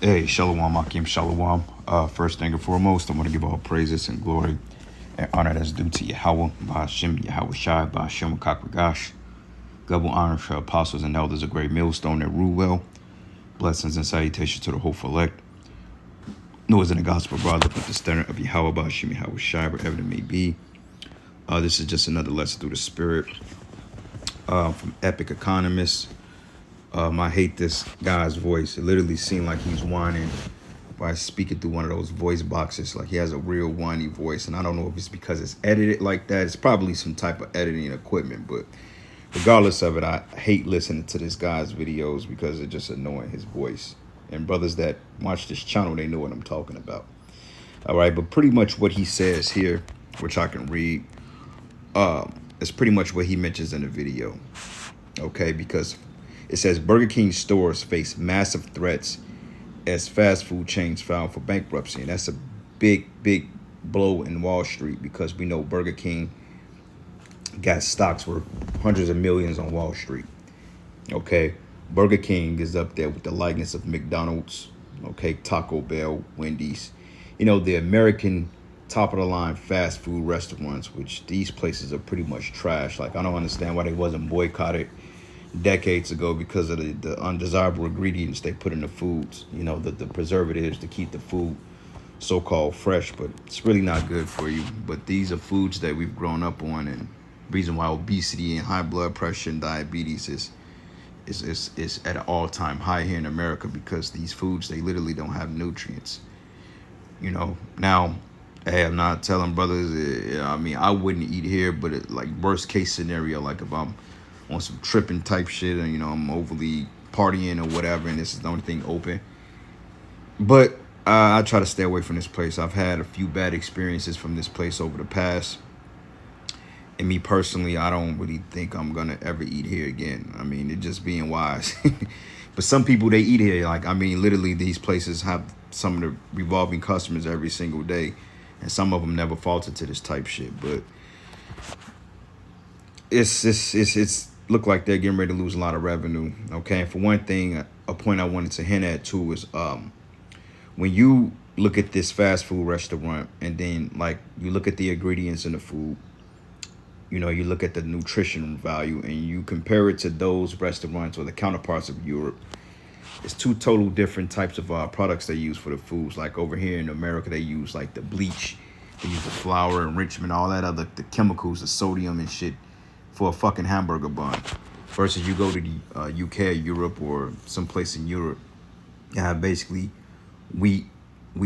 Hey, Shalom, Akim, Shalom. First thing and foremost, I want to give all praises and glory and honor that's due to Yahweh, Ba'ashem, Yahweh Shai, Ba'ashem, Kakwagash. Double honor to apostles and elders, a great millstone that rule well. Blessings and salutations to the hopeful elect. Noise in the gospel brought up with the standard of Yahweh, Ba'ashem, Yahweh Shai, wherever it may be. This is just another lesson through the spirit from Epic Economist. I hate this guy's voice. It literally seemed like he's whining by speaking through one of those voice boxes. Like he has a real whiny voice. And I don't know if it's because it's edited like that. It's probably some type of editing equipment. But regardless of it, I hate listening to this guy's videos because it's just annoying, his voice. And brothers that watch this channel, they know what I'm talking about. All right, but pretty much what he says here, which I can read, is pretty much what he mentions in the video. Okay, because it says Burger King stores face massive threats as fast food chains filed for bankruptcy. And that's a big, big blow in Wall Street because we know Burger King got stocks worth hundreds of millions on Wall Street. Okay, Burger King is up there with the likeness of McDonald's, okay, Taco Bell, Wendy's. You know, the American top of the line fast food restaurants, which these places are pretty much trash. Like, I don't understand why they wasn't boycotted decades ago because of the undesirable ingredients they put in the foods, you know, the preservatives to keep the food so-called fresh, but it's really not good for you. But these are foods that we've grown up on, and reason why obesity and high blood pressure and diabetes is at an all-time high here in America, because these foods, they literally don't have nutrients. You know, now, hey, I'm not telling brothers, I mean, I wouldn't eat here, but like worst case scenario, like if I'm on some tripping type shit, and you know, I'm overly partying or whatever, and this is the only thing open. But I try to stay away from this place. I've had a few bad experiences from this place over the past. And me personally, I don't really think I'm gonna ever eat here again. I mean, it just being wise. But some people, they eat here. Like, I mean, literally these places have some of the revolving customers every single day. And some of them never falter to this type shit. But it's look like they're getting ready to lose a lot of revenue. Okay, and for one thing, a point I wanted to hint at too is when you look at this fast food restaurant, and then like you look at the ingredients in the food, you know, you look at the nutritional value, and you compare it to those restaurants or the counterparts of Europe. It's two total different types of products they use for the foods. Like over here in America, they use like the bleach, they use the flour enrichment, all that other, the chemicals, the sodium and shit for a fucking hamburger bun. Versus you go to the UK, Europe, or someplace in Europe, you have basically wheat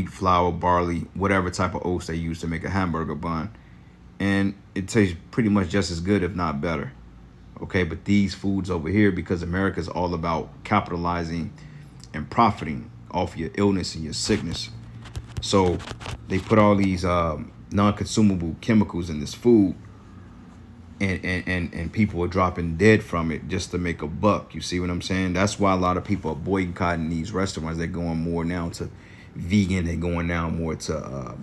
flour, barley, whatever type of oats they use to make a hamburger bun. And it tastes pretty much just as good, if not better. Okay, but these foods over here, because America is all about capitalizing and profiting off your illness and your sickness. So they put all these non-consumable chemicals in this food, and people are dropping dead from it just to make a buck. You see what I'm saying? That's why a lot of people are boycotting these restaurants. They're going more now to vegan. They're going now more to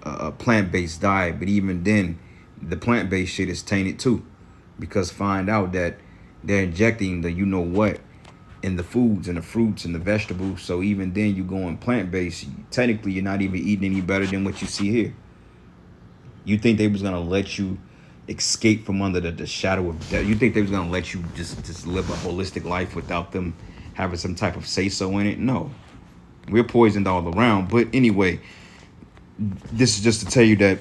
a plant-based diet. But even then, the plant-based shit is tainted too, because find out that they're injecting the you know what in the foods and the fruits and the vegetables. So even then, you going plant-based, technically you're not even eating any better than what you see here. You think they was gonna let you escape from under the shadow of death? You think they was gonna let you just live a holistic life without them having some type of say-so in it? No. We're poisoned all around. But anyway, this is just to tell you that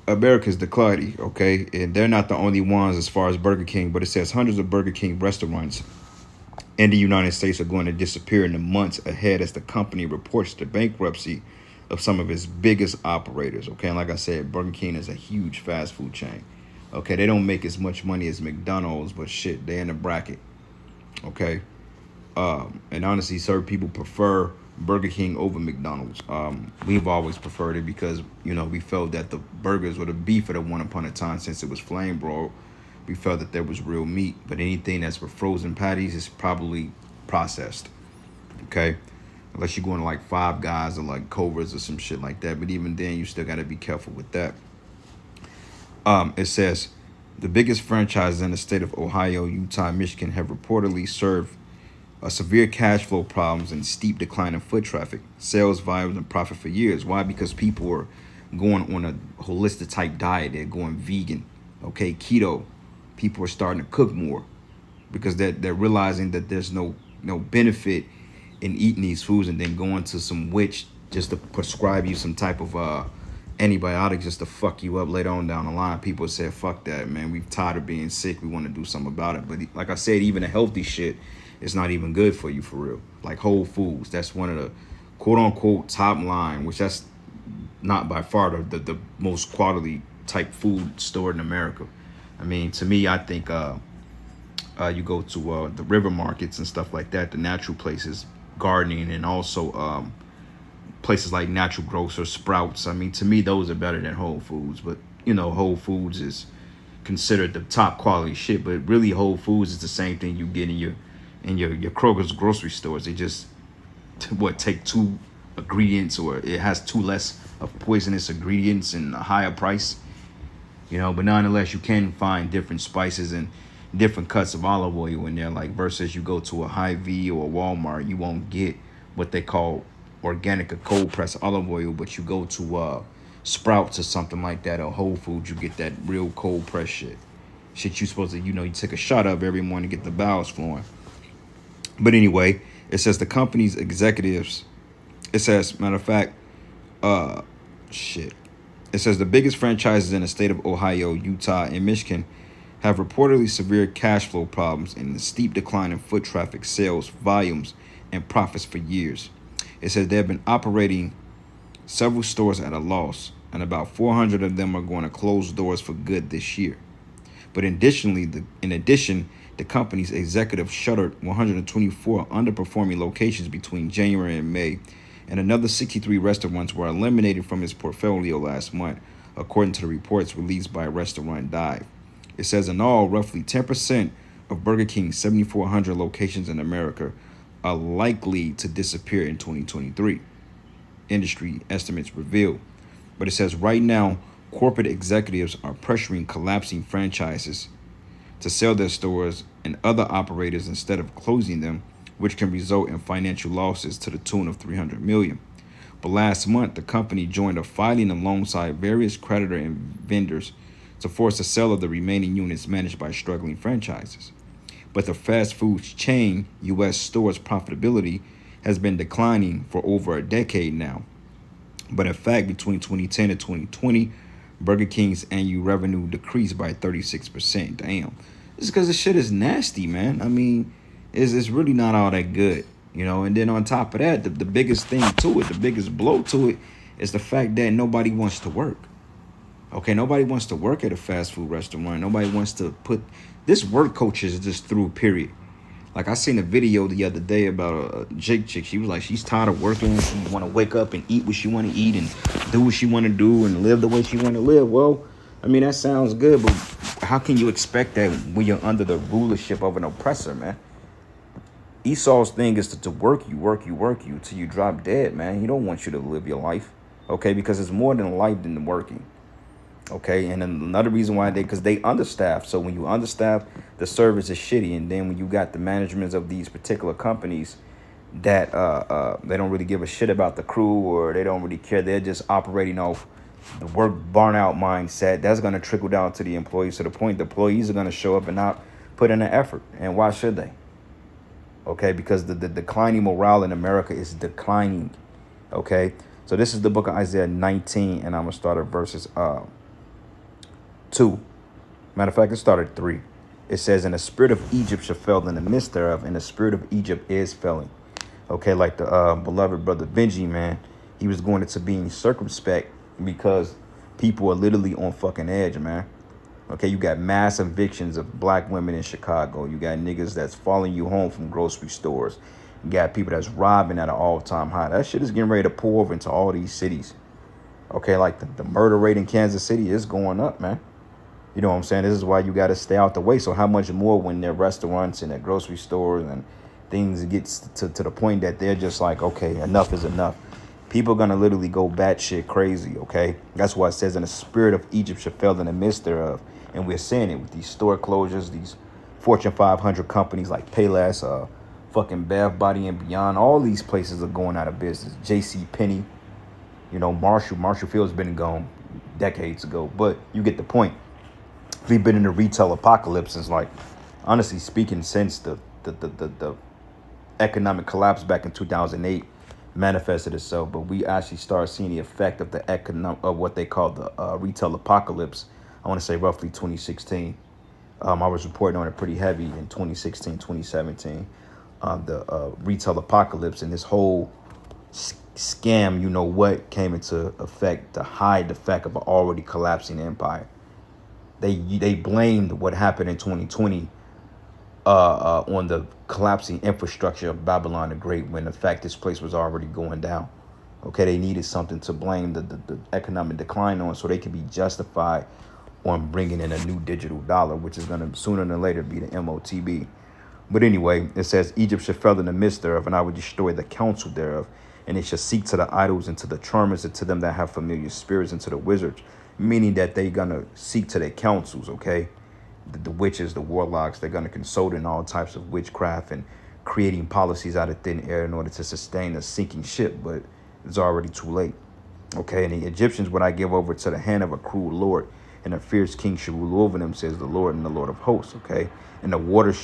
America's declining, okay? And they're not the only ones as far as Burger King, but it says hundreds of Burger King restaurants in the United States are going to disappear in the months ahead as the company reports the bankruptcy of some of its biggest operators, okay? And like I said, Burger King is a huge fast food chain, okay? They don't make as much money as McDonald's, but shit, they're in the bracket, okay? And honestly, certain people prefer Burger King over McDonald's. We've always preferred it because, you know, we felt that the burgers or the beef at one upon a time, since it was flame broiled, we felt that there was real meat. But anything that's with frozen patties is probably processed, okay? Unless you're going to like Five Guys or like Cobras or some shit like that. But even then, you still got to be careful with that. It says the biggest franchises in the state of Ohio, Utah, and Michigan have reportedly served severe cash flow problems and steep decline in foot traffic, sales volumes and profit for years. Why? Because people are going on a holistic type diet. They're going vegan, okay, keto. People are starting to cook more because they're realizing that there's no benefit in eating these foods and then going to some witch just to prescribe you some type of antibiotic just to fuck you up later on down the line. People say, fuck that, man. We're tired of being sick. We want to do something about it. But like I said, even the healthy shit is not even good for you for real. Like Whole Foods, that's one of the quote unquote top line, which that's not by far the most quality type food store in America. I mean, to me, I think you go to the river markets and stuff like that, the natural places, gardening, and also places like Natural Grocer, Sprouts. I mean, to me, those are better than Whole Foods. But you know, Whole Foods is considered the top quality shit. But really, Whole Foods is the same thing you get in your Kroger's grocery stores. They just take two ingredients, or it has two less of poisonous ingredients and a higher price. You know, but nonetheless, you can find different spices and different cuts of olive oil in there. Like versus you go to a Hy-Vee or a Walmart, you won't get what they call organic or cold pressed olive oil, but you go to Sprouts or something like that, or Whole Foods, you get that real cold pressed shit. Shit you supposed to, you take a shot of every morning to get the bowels flowing. But anyway, it says the company's executives, it says, matter of fact, it says the biggest franchises in the state of Ohio, Utah, and Michigan have reportedly severe cash flow problems and a steep decline in foot traffic, sales, volumes, and profits for years. It says they have been operating several stores at a loss, and about 400 of them are going to close doors for good this year. But in addition, the company's executive shuttered 124 underperforming locations between January and May, and another 63 restaurants were eliminated from its portfolio last month, according to the reports released by Restaurant Dive. It says in all, roughly 10% of Burger King's 7,400 locations in America are likely to disappear in 2023, industry estimates reveal. But it says right now, corporate executives are pressuring collapsing franchises to sell their stores and other operators instead of closing them, which can result in financial losses to the tune of $300 million. But last month, the company joined a filing alongside various creditor and vendors to force a sale of the remaining units managed by struggling franchises. But the fast food chain U.S. stores' profitability has been declining for over a decade now. But in fact, between 2010 and 2020, Burger King's annual revenue decreased by 36%. Damn. This is because the shit is nasty, man. I mean, it's really not all that good, And then on top of that, the biggest thing to it, the biggest blow to it, is the fact that nobody wants to work. Okay, nobody wants to work at a fast food restaurant. Nobody wants to put this work culture is just through, period. Like I seen a video the other day about a Jake chick. She was like, she's tired of working. She want to wake up and eat what she want to eat and do what she want to do and live the way she want to live. Well, I mean, that sounds good, but how can you expect that when you're under the rulership of an oppressor, man? Esau's thing is to work you till you drop dead, man. He don't want you to live your life, okay? Because it's more than life than working. Okay, and then another reason why because they understaffed. So when you understaff, the service is shitty. And then when you got the managements of these particular companies that they don't really give a shit about the crew, or they don't really care. They're just operating off the work burnout mindset. That's going to trickle down to the employees, to the point the employees are going to show up and not put in an effort. And why should they? Okay, because the declining morale in America is declining. Okay, so this is the book of Isaiah 19, and I'm going to start at verses 2. Matter of fact, it started 3. It says, and the spirit of Egypt shall fail in the midst thereof, and the spirit of Egypt is failing. Okay, like the beloved brother Benji, man, he was going into being circumspect because people are literally on fucking edge, man. Okay, you got mass evictions of black women in Chicago. You got niggas that's following you home from grocery stores. You got people that's robbing at an all-time high. That shit is getting ready to pour over into all these cities. Okay, like the murder rate in Kansas City is going up, man. You know what I'm saying? This is why you got to stay out the way. So how much more when their restaurants and their grocery stores and things gets to the point that they're just like, okay, enough is enough. People are going to literally go batshit crazy, okay? That's why it says, in the spirit of Egypt shall fail in the midst thereof. And we're seeing it with these store closures, these Fortune 500 companies like Payless, fucking Bath Body and Beyond. All these places are going out of business. J.C. Penney, Marshall Field's been gone decades ago, but you get the point. We've been in the retail apocalypse since, like, honestly speaking, since the economic collapse back in 2008 manifested itself. But we actually started seeing the effect of of what they call the retail apocalypse. I want to say roughly 2016. I was reporting on it pretty heavy in 2016, 2017. The retail apocalypse and this whole scam, came into effect to hide the fact of an already collapsing empire. They blamed what happened in 2020 on the collapsing infrastructure of Babylon the Great, when in fact this place was already going down. Okay, they needed something to blame the economic decline on, so they could be justified on bringing in a new digital dollar, which is going to sooner than later be the MOTB. But anyway, it says, Egypt shall fell in the midst thereof, and I will destroy the counsel thereof, and it shall seek to the idols and to the charmers and to them that have familiar spirits and to the wizards, meaning that they're going to seek to their counsels, okay? The witches, the warlocks, they're going to consult in all types of witchcraft and creating policies out of thin air in order to sustain a sinking ship, but it's already too late, okay? And the Egyptians would I give over to the hand of a cruel lord, and a fierce king shall rule over them, says the Lord and the Lord of hosts, okay? And the water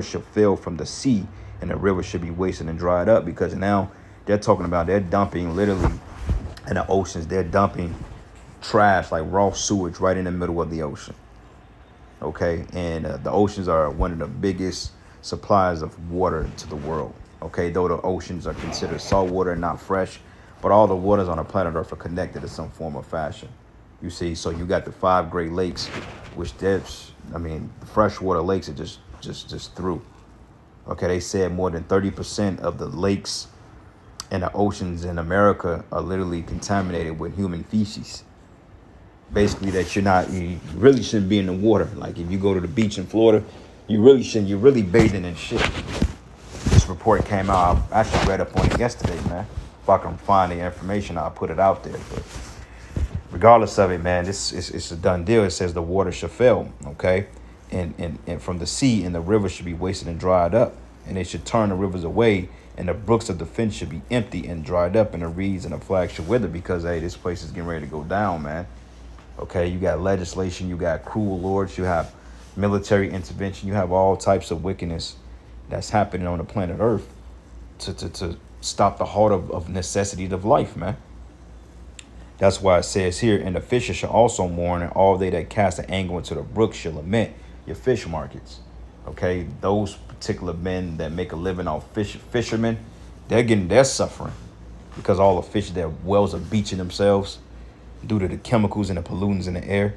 shall fail from the sea, and the river should be wasted and dried up, because now they're talking about they're dumping literally in the oceans, they're dumping trash like raw sewage right in the middle of the ocean. Okay, and the oceans are one of the biggest suppliers of water to the world. Okay, though the oceans are considered salt water and not fresh, but all the waters on the planet Earth are connected to some form of fashion. You see, so you got the 5 Great Lakes, which the freshwater lakes are just through. Okay, they said more than 30% of the lakes and the oceans in America are literally contaminated with human feces. Basically, that you really shouldn't be in the water. Like if you go to the beach in Florida, you really shouldn't. You're really bathing in shit. This report came out. I actually read up on it yesterday, man. If I can find the information, I'll put it out there. But regardless of it, man, it's a done deal. It says the water shall fail, okay? And from the sea, and the river should be wasted and dried up. And they should turn the rivers away, and the brooks of the fence should be empty and dried up, and the reeds and the flags should wither, because, hey, this place is getting ready to go down, man. Okay, you got legislation, you got cruel lords, you have military intervention, you have all types of wickedness that's happening on the planet Earth to stop the heart of necessities of life, man. That's why it says here, and the fisher shall also mourn, and all they that cast an angle into the brook shall lament. Your fish markets, okay? Those particular men that make a living off fishermen, they're suffering because all the fish, their wells are beaching themselves due to the chemicals and the pollutants in the air.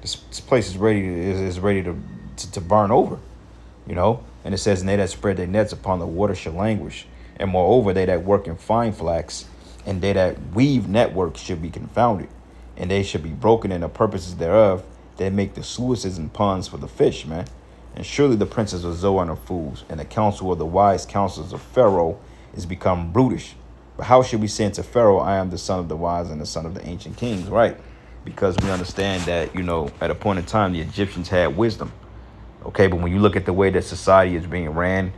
This place is ready to burn over, And it says, and they that spread their nets upon the water shall languish. And moreover, they that work in fine flax and they that weave networks should be confounded. And they should be broken in the purposes thereof. They make the sluices and ponds for the fish, man. And surely the princes of Zoan are fools, and the counsel of the wise counselors of Pharaoh is become brutish. But how should we say unto Pharaoh, I am the son of the wise and the son of the ancient kings, right? Because we understand that, at a point in time, the Egyptians had wisdom. Okay, but when you look at the way that society is being ran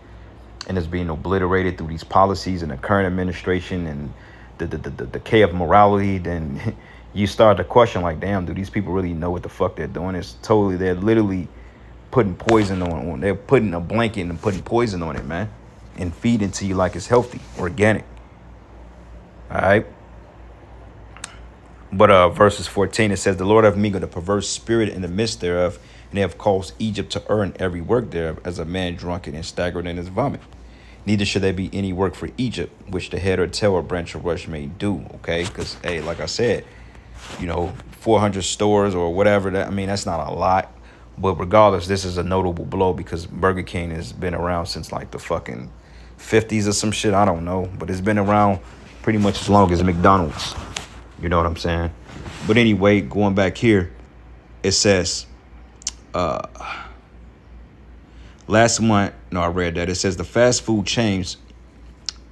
and is being obliterated through these policies and the current administration and the decay of morality, then you start to question, like, damn, do these people really know what the fuck they're doing? They're literally putting poison on. They're putting a blanket and putting poison on it, man, and feeding to you like it's healthy, organic. All right. But verses 14, it says, the Lord hath mingled a perverse spirit in the midst thereof, and they have caused Egypt to earn every work thereof, as a man drunken and staggered in his vomit. Neither should there be any work for Egypt, which the head or tail or branch or rush may do. Okay, because, hey, like I said, 400 stores or whatever. That's not a lot. But regardless, this is a notable blow because Burger King has been around since like the fucking 50s or some shit. I don't know. But it's been around pretty much as long as McDonald's. You know what I'm saying? But anyway, going back here, it says, last month, I read that. It says the fast food chains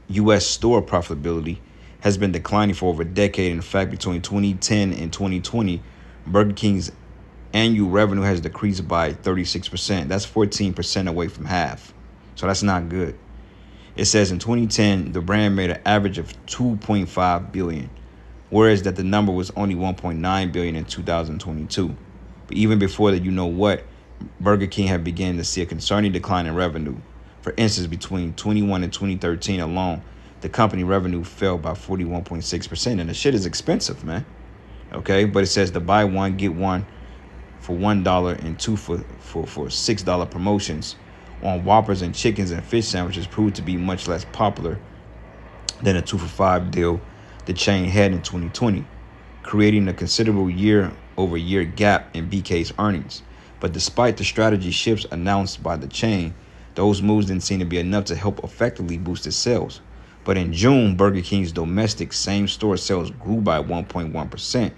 U.S. store profitability has been declining for over a decade. In fact, between 2010 and 2020, Burger King's annual revenue has decreased by 36%. That's 14% away from half. So that's not good. It says in 2010, the brand made an average of 2.5 billion, whereas that the number was only 1.9 billion in 2022. But even before that, Burger King had begun to see a concerning decline in revenue. For instance, between 21 and 2013 alone, the company revenue fell by 41.6%, and the shit is expensive, man. Okay, but it says the buy one get one for $1 and two for $6 promotions on Whoppers and chickens and fish sandwiches proved to be much less popular than a 2 for $5 deal the chain had in 2020, creating a considerable year-over-year gap in BK's earnings. But despite the strategy shifts announced by the chain, those moves didn't seem to be enough to help effectively boost its sales. But in June, Burger King's domestic same-store sales grew by 1.1%,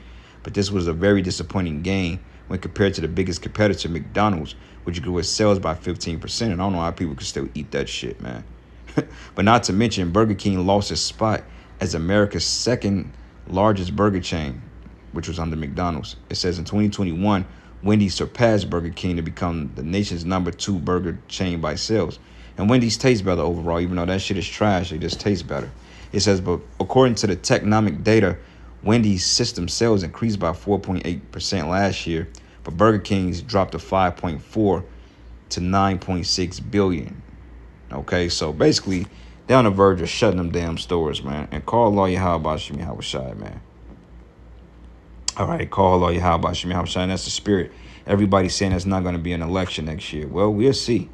but this was a very disappointing gain when compared to the biggest competitor, McDonald's, which grew its sales by 15%. And I don't know how people can still eat that shit, man. But not to mention, Burger King lost its spot as America's second largest burger chain, which was under McDonald's. It says in 2021, Wendy's surpassed Burger King to become the nation's #2 burger chain by sales. And Wendy's tastes better overall, even though that shit is trash, they just taste better. It says, but according to the Technomic data, Wendy's system sales increased by 4.8% last year, but Burger King's dropped to 5.4 to 9.6 billion. Okay, so basically, they're on the verge of shutting them damn stores, man. And call lawyer how about Shimi Hawashai, man. All right, call lawyer how about Shimi Hawashai. That's the spirit. Everybody's saying there's not going to be an election next year. Well, we'll see.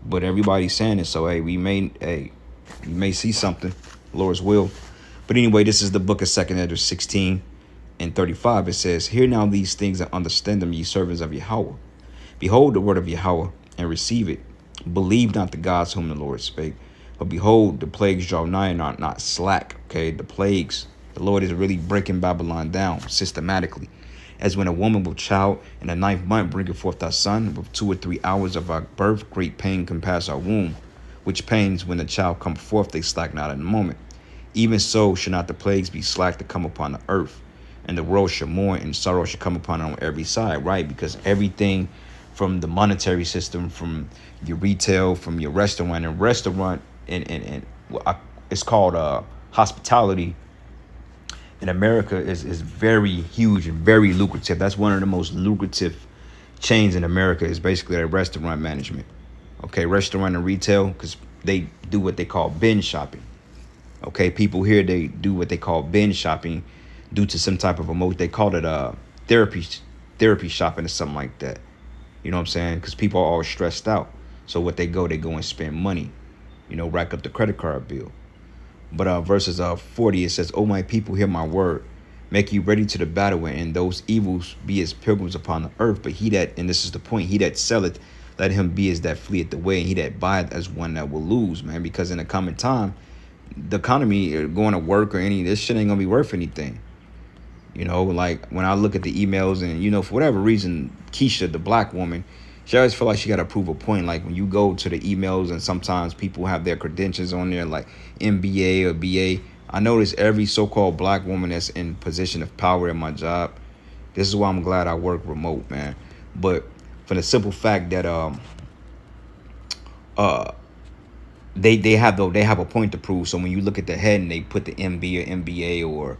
But everybody's saying it, so we may see something, Lord's will. But anyway, this is the book of 2 Ezra 16 and 35. It says, hear now these things and understand them, ye servants of Yahweh. Behold the word of Yahweh and receive it. Believe not the gods whom the Lord spake. But behold, the plagues draw nigh and are not slack. Okay, the plagues. The Lord is really breaking Babylon down systematically. As when a woman with child in the 9th month bringeth forth her son, with 2 or 3 hours of our birth, great pain compass our womb, which pains when the child come forth, they slack not in a moment. Even so should not the plagues be slack to come upon the earth, and the world should mourn, and sorrow should come upon it on every side, right? Because everything from the monetary system, from your retail, from your restaurant, and it's called hospitality in America is very huge and very lucrative. That's one of the most lucrative chains in America, is basically a restaurant management. Okay, restaurant and retail, because they do what they call binge shopping. Okay, people here, they do what they call binge shopping due to some type of emotion. They call it therapy shopping or something like that. You know what I'm saying? Because people are all stressed out. So what they go and spend money, rack up the credit card bill. But verses 40, it says, O my people, hear my word. Make you ready to the battle, and those evils be as pilgrims upon the earth. But he that, and this is the point, he that selleth, let him be as that fleeth the way, and he that buyeth as one that will lose, man. Because in the coming time, the economy, going to work or any of this shit ain't gonna be worth anything. Like when I look at the emails and, for whatever reason, Keisha, the black woman, she always feel like she got to prove a point. Like when you go to the emails and sometimes people have their credentials on there like MBA or BA. I notice every so-called black woman that's in position of power in my job. This is why I'm glad I work remote, man. But for the simple fact that they have a point to prove. So when you look at the head and they put the MB or MBA or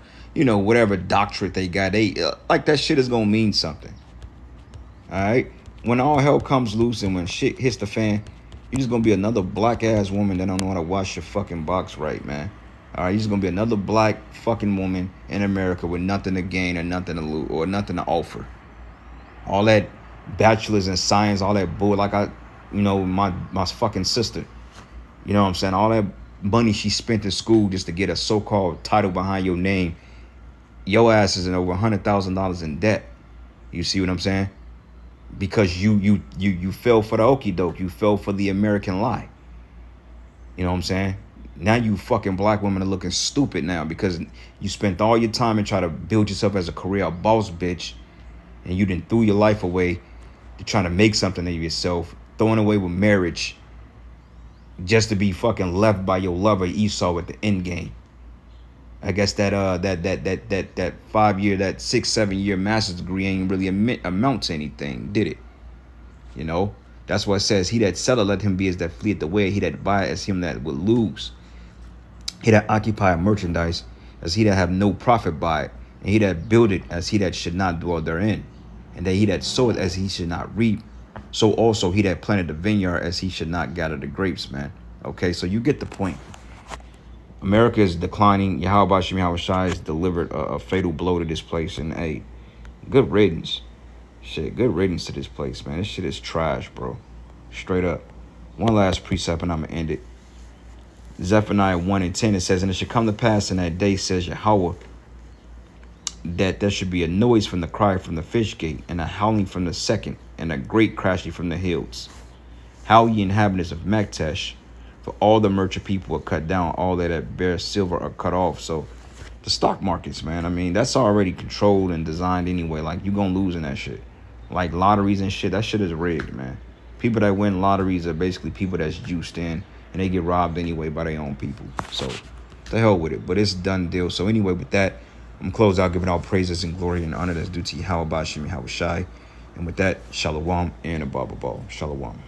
whatever doctorate they got, they like that shit is gonna mean something. All right. When all hell comes loose and when shit hits the fan, you're just gonna be another black ass woman that don't know how to wash your fucking box right, man. All right, you're just gonna be another black fucking woman in America with nothing to gain or nothing to lose or nothing to offer. All that bachelor's in science, all that bull, like my fucking sister. You know what I'm saying? All that money she spent in school just to get a so-called title behind your name. Your ass is in over $100,000 in debt. You see what I'm saying? Because you fell for the okie doke. You fell for the American lie. You know what I'm saying? Now you fucking black women are looking stupid now because you spent all your time and try to build yourself as a career boss bitch, and you didn't threw your life away to trying to make something of yourself, throwing away with marriage just to be fucking left by your lover Esau at the end game. I guess that 5 year, that 6-7 year master's degree ain't really amount to anything, did it? That's what it says. He that selleth, let him be as that fleeth away. He that buyeth, as him that would lose. He that occupieth merchandise, as he that have no profit by it. And he that buildeth, as he that should not dwell therein. And that he that soweth, as he should not reap. So also he that planted the vineyard, as he should not gather the grapes, man. Okay, so you get the point. America is declining. Yahweh Shem Yahweh Shai has delivered a fatal blow to this place. And hey, good riddance. Shit, good riddance to this place, man. This shit is trash, bro. Straight up. One last precept and I'm going to end it. Zephaniah 1:10, it says, and it shall come to pass in that day, says Yahweh, that there should be a noise from the cry from the fish gate, and a howling from the second, and a great crashing from the hills. Howl ye inhabitants of Maktesh, for all the merchant people are cut down, all that bear silver are cut off. So the stock markets, man, I mean, that's already controlled and designed anyway. Like, you gonna lose in that shit. Like lotteries and shit, that shit is rigged, man. People that win lotteries are basically people that's juiced in, and they get robbed anyway by their own people. So the hell with it. But it's a done deal. So anyway, with that, I'm closed out, giving all praises and glory and honor that's due to Yahweh Bashem Yahweh Shai. And with that, Shalom and Abba Shalom.